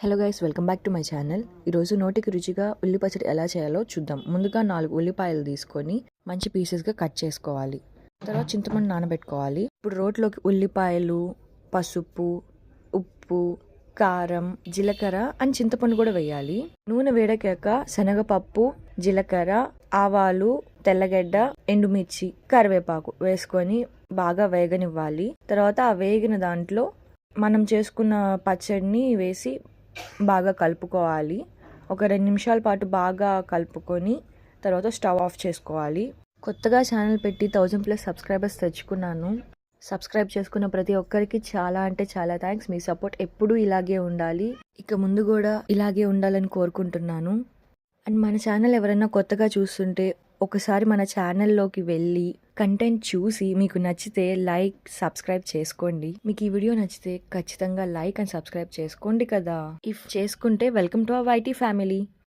Hello guys, welcome back to my channel. ఈరోజు నోటికి రుచిగా ఉల్లి పచ్చడి ఎలా చేయాలో చూద్దాం. ముందుగా 4 ఉల్లిపాయలు తీసుకొని మంచి పీసెస్గా కట్ చేసుకోవాలి. తర్వాత చింతపండు నానబెట్టుకోవాలి. ఇప్పుడు రోట్లోకి ఉల్లిపాయలు, పసుపు, ఉప్పు, కారం, జీలకర్ర అండ్ చింతపండు కూడా వేయాలి. నూనె వేడెక్కాక శనగపప్పు, జీలకర్ర, ఆవాలు, తెల్లగడ్డ, ఎండుమిర్చి, కరివేపాకు వేసుకొని బాగా వేగనివ్వాలి. తర్వాత ఆ వేగిన దాంట్లో మనం చేసుకున్న పచ్చడిని వేసి బాగా కలుపుకోవాలి. ఒక 2 నిమిషాల పాటు బాగా కలుపుకొని తర్వాత స్టవ్ ఆఫ్ చేసుకోవాలి. కొత్తగా ఛానల్ పెట్టి 1000+ సబ్స్క్రైబర్స్ తెచ్చుకున్నాను. సబ్స్క్రైబ్ చేసుకున్న ప్రతి ఒక్కరికి చాలా అంటే చాలా థ్యాంక్స్. మీ సపోర్ట్ ఎప్పుడూ ఇలాగే ఉండాలి, ఇక ముందు కూడా ఇలాగే ఉండాలని కోరుకుంటున్నాను. అండ్ మన ఛానల్ ఎవరైనా కొత్తగా చూస్తుంటే ఒకసారి మన ఛానల్లోకి వెళ్ళి కంటెంట్ చూసి మీకు నచ్చితే లైక్, సబ్స్క్రైబ్ చేసుకోండి. మీకు ఈ వీడియో నచ్చితే ఖచ్చితంగా లైక్ అండ్ సబ్స్క్రైబ్ చేసుకోండి కదా. ఇఫ్ చేసుకుంటే welcome to our YT family.